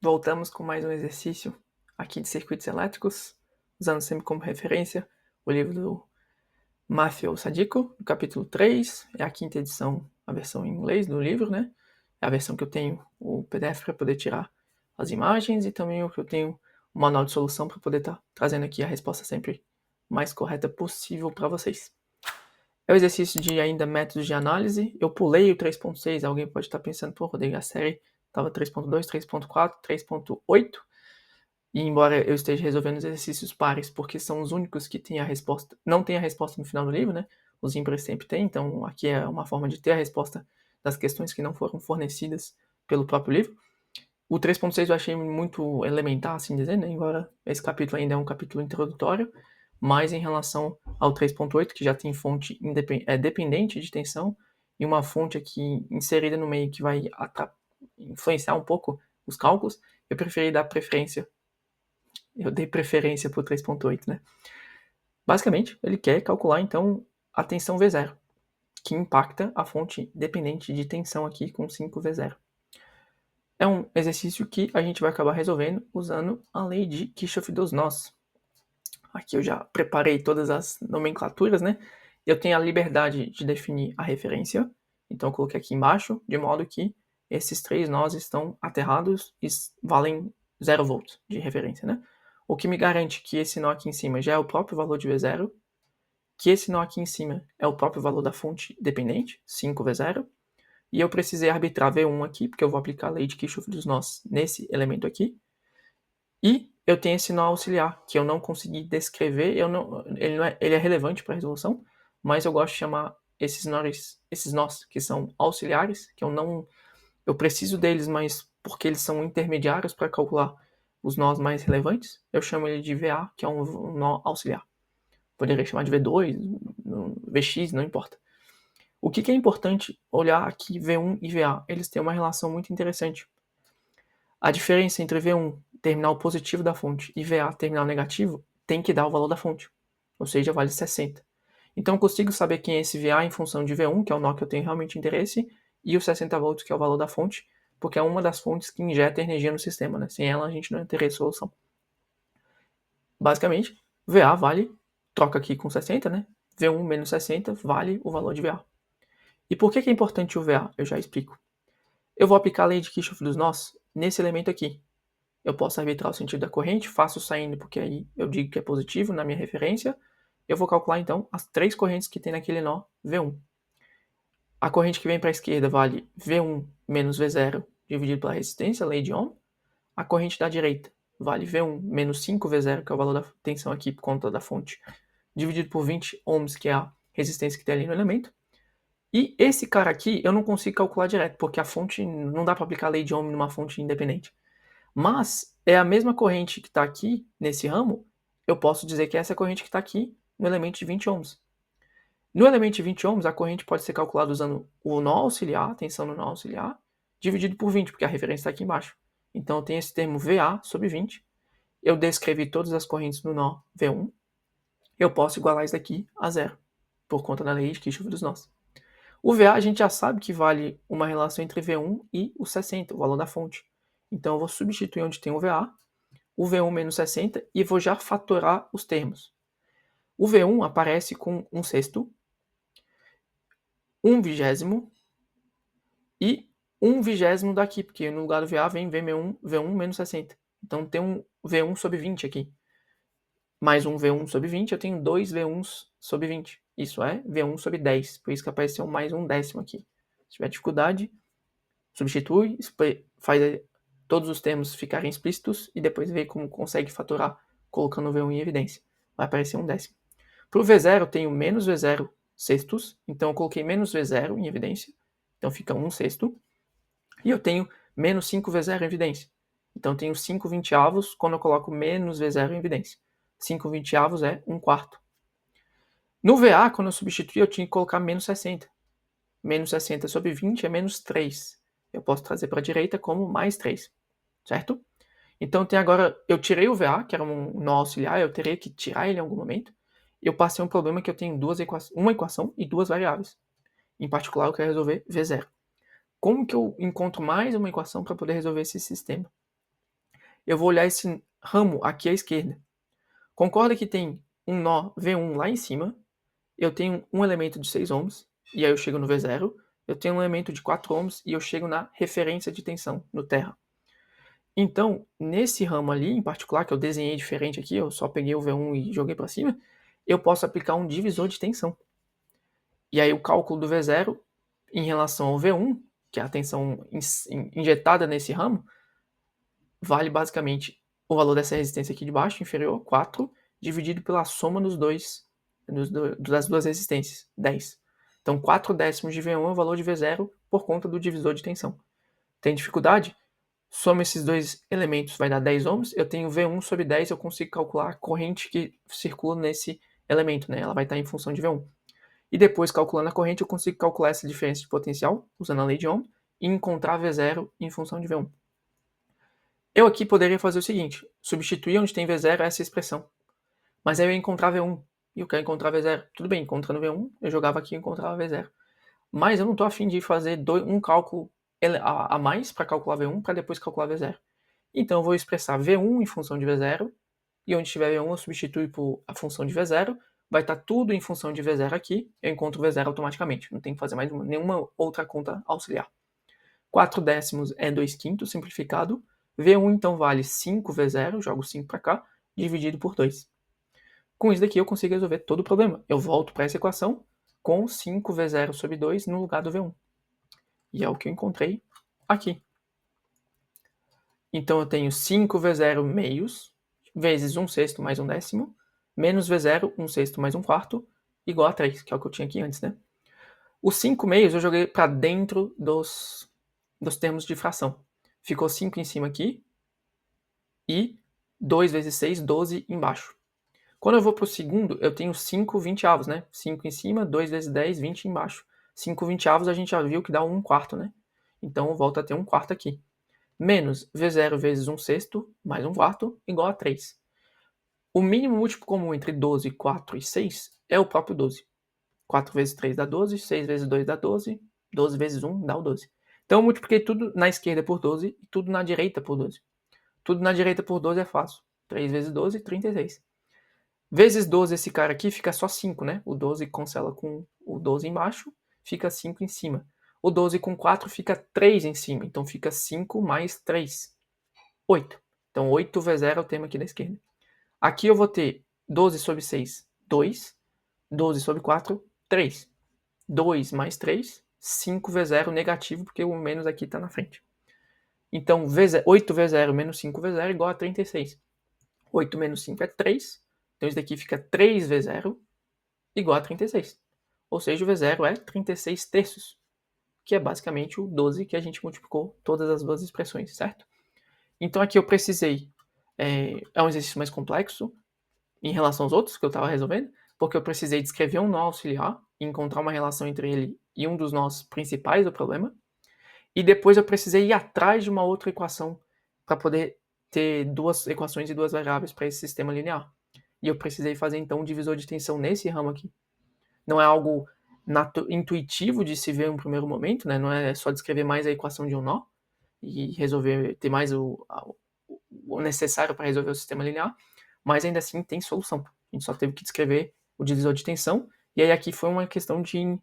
Voltamos com mais um exercício aqui de circuitos elétricos, usando sempre como referência o livro do Matthew Sadiku, no capítulo 3, é a quinta edição, a versão em inglês do livro, né? É a versão que eu tenho o PDF para poder tirar as imagens e também o que eu tenho o manual de solução para poder estar trazendo aqui a resposta sempre mais correta possível para vocês. É o exercício de ainda métodos de análise. Eu pulei o 3.6, alguém pode estar pensando, pô, Rodrigo, a série estava 3.2, 3.4, 3.8, e embora eu esteja resolvendo os exercícios pares, porque são os únicos que têm a resposta, não tem a resposta no final do livro, né? Os ímpares sempre têm, então aqui é uma forma de ter a resposta das questões que não foram fornecidas pelo próprio livro. O 3.6 eu achei muito elementar, assim dizer, né? Embora esse capítulo ainda é um capítulo introdutório, mas em relação ao 3.8, que já tem fonte dependente de tensão, e uma fonte aqui inserida no meio que vai influenciar um pouco os cálculos, eu dei preferência para o 3.8, né? Basicamente, ele quer calcular, então, a tensão V0, que impacta a fonte dependente de tensão aqui com 5V0. É um exercício que a gente vai acabar resolvendo usando a lei de Kirchhoff dos nós. Aqui eu já preparei todas as nomenclaturas, né? Eu tenho a liberdade de definir a referência, então eu coloquei aqui embaixo, de modo que esses três nós estão aterrados e valem 0 volts de referência, né? O que me garante que esse nó aqui em cima já é o próprio valor de V0, que esse nó aqui em cima é o próprio valor da fonte dependente, 5V0, e eu precisei arbitrar V1 aqui, porque eu vou aplicar a lei de Kirchhoff dos nós nesse elemento aqui. E eu tenho esse nó auxiliar, que eu não consegui descrever, ele é relevante para a resolução, mas eu gosto de chamar esses nós que são auxiliares, que eu preciso deles, mas porque eles são intermediários para calcular os nós mais relevantes, eu chamo ele de VA, que é um nó auxiliar. Poderia chamar de V2, VX, não importa. O que é importante olhar aqui V1 e VA? Eles têm uma relação muito interessante. A diferença entre V1, terminal positivo da fonte, e VA, terminal negativo, tem que dar o valor da fonte, ou seja, vale 60. Então eu consigo saber quem é esse VA em função de V1, que é o nó que eu tenho realmente interesse, e os 60 volts, que é o valor da fonte, porque é uma das fontes que injeta energia no sistema, né? Sem ela a gente não teria solução. Basicamente, VA vale, troca aqui com 60, né? V1 menos 60 vale o valor de VA. E por que é importante o VA? Eu já explico. Eu vou aplicar a lei de Kirchhoff dos nós nesse elemento aqui. Eu posso arbitrar o sentido da corrente, faço saindo porque aí eu digo que é positivo na minha referência. Eu vou calcular então as três correntes que tem naquele nó V1. A corrente que vem para a esquerda vale V1 menos V0 dividido pela resistência, lei de Ohm. A corrente da direita vale V1 menos 5V0, que é o valor da tensão aqui por conta da fonte, dividido por 20 ohms, que é a resistência que tem ali no elemento. E esse cara aqui eu não consigo calcular direto, porque a fonte não dá para aplicar a lei de Ohm numa fonte independente. Mas é a mesma corrente que está aqui nesse ramo, eu posso dizer que essa é a corrente que está aqui no elemento de 20 ohms. No elemento de 20 ohms, a corrente pode ser calculada usando o nó auxiliar, a tensão no nó auxiliar, dividido por 20, porque a referência está aqui embaixo. Então eu tenho esse termo VA sobre 20. Eu descrevi todas as correntes no nó V1. Eu posso igualar isso daqui a zero, por conta da lei de Kirchhoff dos nós. O VA a gente já sabe que vale uma relação entre V1 e o 60, o valor da fonte. Então eu vou substituir onde tem o VA, o V1 menos 60, e vou já fatorar os termos. O V1 aparece com 1/6, 1/20 e 1/20 daqui, porque no lugar do VA vem V1 menos 60. Então tem um V1 sobre 20 aqui. Mais um V1 sobre 20, eu tenho dois V1s sobre 20. Isso é V1 sobre 10. Por isso que apareceu mais um décimo aqui. Se tiver dificuldade, substitui, faz todos os termos ficarem explícitos e depois vê como consegue fatorar colocando o V1 em evidência. Vai aparecer um décimo. Para o V0 eu tenho menos V0 sextos, então eu coloquei menos V0 em evidência, então fica 1/6. E eu tenho menos 5V0 em evidência, então eu tenho 5/20 quando eu coloco menos V0 em evidência. 5/20 é 1/4. No VA, quando eu substituir, eu tinha que colocar menos 60. Menos 60 sobre 20 é menos 3. Eu posso trazer para a direita como mais 3, certo? Então tem agora, eu tirei o VA, que era um nó auxiliar, eu teria que tirar ele em algum momento. Eu passei um problema que eu tenho uma equação e duas variáveis. Em particular, eu quero resolver V0. Como que eu encontro mais uma equação para poder resolver esse sistema? eu vou olhar esse ramo aqui à esquerda. Concorda que tem um nó V1 lá em cima, eu tenho um elemento de 6 ohms, e aí eu chego no V0, eu tenho um elemento de 4 ohms e eu chego na referência de tensão, no terra. Então, nesse ramo ali em particular, que eu desenhei diferente aqui, eu só peguei o V1 e joguei para cima, eu posso aplicar um divisor de tensão. E aí o cálculo do V0 em relação ao V1, que é a tensão injetada nesse ramo, vale basicamente o valor dessa resistência aqui de baixo, inferior, 4, dividido pela soma das duas resistências, 10. Então, 4 décimos de V1 é o valor de V0 por conta do divisor de tensão. Tem dificuldade? Soma esses dois elementos, vai dar 10 ohms. Eu tenho V1 sobre 10, eu consigo calcular a corrente que circula nesse elemento, né? Ela vai estar em função de V1. E depois, calculando a corrente, eu consigo calcular essa diferença de potencial, usando a lei de Ohm, e encontrar V0 em função de V1. Eu aqui poderia fazer o seguinte, substituir onde tem V0 essa expressão. Mas aí eu ia encontrar V1, e eu quero encontrar V0. Tudo bem, encontrando V1, eu jogava aqui e encontrava V0. Mas eu não estou afim de fazer um cálculo a mais para calcular V1, para depois calcular V0. Então eu vou expressar V1 em função de V0, e onde tiver V1 eu substituo por a função de V0, vai estar tudo em função de V0 aqui, eu encontro V0 automaticamente, não tem que fazer mais nenhuma outra conta auxiliar. 4 décimos é 2 quintos simplificado, V1 então vale 5 V0, jogo 5 para cá, dividido por 2. Com isso daqui eu consigo resolver todo o problema. Eu volto para essa equação com 5 V0 sobre 2 no lugar do V1. E é o que eu encontrei aqui. Então eu tenho 5 V0 meios, vezes 1 sexto mais 1 décimo, menos V0, 1 sexto mais 1 quarto, igual a 3, que é o que eu tinha aqui antes, né? Os 5 meios eu joguei para dentro dos termos de fração. Ficou 5 em cima aqui e 2 vezes 6, 12 embaixo. Quando eu vou para o segundo, eu tenho 5 20avos, né? 5 em cima, 2 vezes 10, 20 embaixo. 5 20avos a gente já viu que dá 1 quarto, né? Então volta a ter 1 quarto aqui. Menos V0 vezes 1 sexto mais 1 quarto igual a 3. O mínimo múltiplo comum entre 12, 4 e 6 é o próprio 12. 4 vezes 3 dá 12, 6 vezes 2 dá 12, 12 vezes 1 dá o 12. Então eu multipliquei tudo na esquerda por 12 e tudo na direita por 12. Tudo na direita por 12 é fácil. 3 vezes 12, 36. Vezes 12, esse cara aqui fica só 5, né? O 12 cancela com o 12 embaixo, fica 5 em cima. O 12 com 4 fica 3 em cima, então fica 5 mais 3. 8. Então 8 V0 é o termo aqui da esquerda. Aqui eu vou ter 12 sobre 6, 2. 12 sobre 4, 3. 2 mais 3, 5 V0 negativo, porque o menos aqui está na frente. Então 8 V0 menos 5 V0 é igual a 36. 8 menos 5 é 3. Então isso daqui fica 3 V0 igual a 36. Ou seja, o V0 é 36 terços, que é basicamente o 12 que a gente multiplicou todas as duas expressões, certo? Então aqui eu precisei, é um exercício mais complexo em relação aos outros que eu estava resolvendo, porque eu precisei descrever um nó auxiliar e encontrar uma relação entre ele e um dos nós principais do problema, e depois eu precisei ir atrás de uma outra equação para poder ter duas equações e duas variáveis para esse sistema linear. E eu precisei fazer então um divisor de tensão nesse ramo aqui. Não é algo intuitivo de se ver em um primeiro momento, né? Não é só descrever mais a equação de um nó e resolver, ter mais o necessário para resolver o sistema linear, mas ainda assim tem solução. A gente só teve que descrever o divisor de tensão, e aí aqui foi uma questão de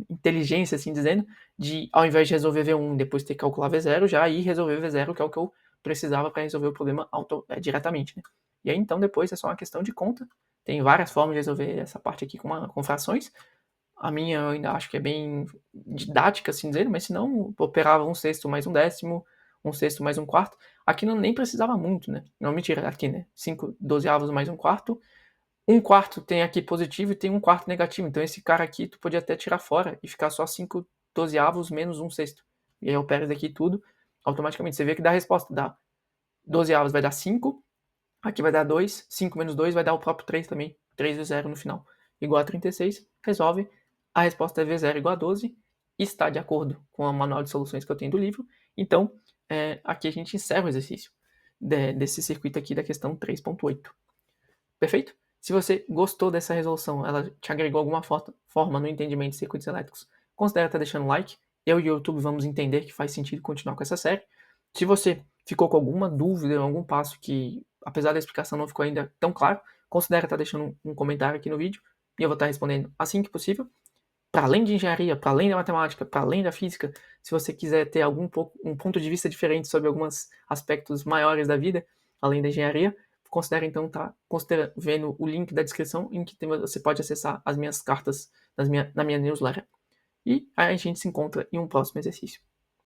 inteligência, assim dizendo, de ao invés de resolver V1 depois ter que calcular V0, já ir resolver V0, que é o que eu precisava para resolver o problema diretamente, né? E aí então depois é só uma questão de conta. Tem várias formas de resolver essa parte aqui com frações. A minha eu ainda acho que é bem didática, assim dizer, mas se não, operava 1 sexto mais 1 décimo, 1 sexto mais 1 quarto. Aqui não nem precisava muito, né? Não, mentira, aqui, né? 5 dozeavos mais 1 quarto. 1 quarto tem aqui positivo e tem 1 quarto negativo. Então esse cara aqui tu podia até tirar fora e ficar só 5 dozeavos menos 1 sexto. E aí eu opero daqui tudo automaticamente. Você vê que dá a resposta. Dá 12avos vai dar 5. Aqui vai dar 2. 5 menos 2 vai dar o próprio 3 também. 3 vezes 0 no final. Igual a 36. Resolve. A resposta é V0 igual a 12. Está de acordo com o manual de soluções que eu tenho do livro. Então, aqui a gente encerra o exercício desse circuito aqui da questão 3.8. Perfeito? Se você gostou dessa resolução, ela te agregou alguma forma no entendimento de circuitos elétricos, considere estar deixando like. Eu e o YouTube vamos entender que faz sentido continuar com essa série. Se você ficou com alguma dúvida em algum passo que, apesar da explicação não ficou ainda tão claro, considere estar deixando um comentário aqui no vídeo e eu vou estar respondendo assim que possível. Para além de engenharia, para além da matemática, para além da física, se você quiser ter um ponto de vista diferente sobre alguns aspectos maiores da vida, além da engenharia, considere então estar vendo o link da descrição em que você pode acessar as minhas cartas na minha newsletter. E aí a gente se encontra em um próximo exercício.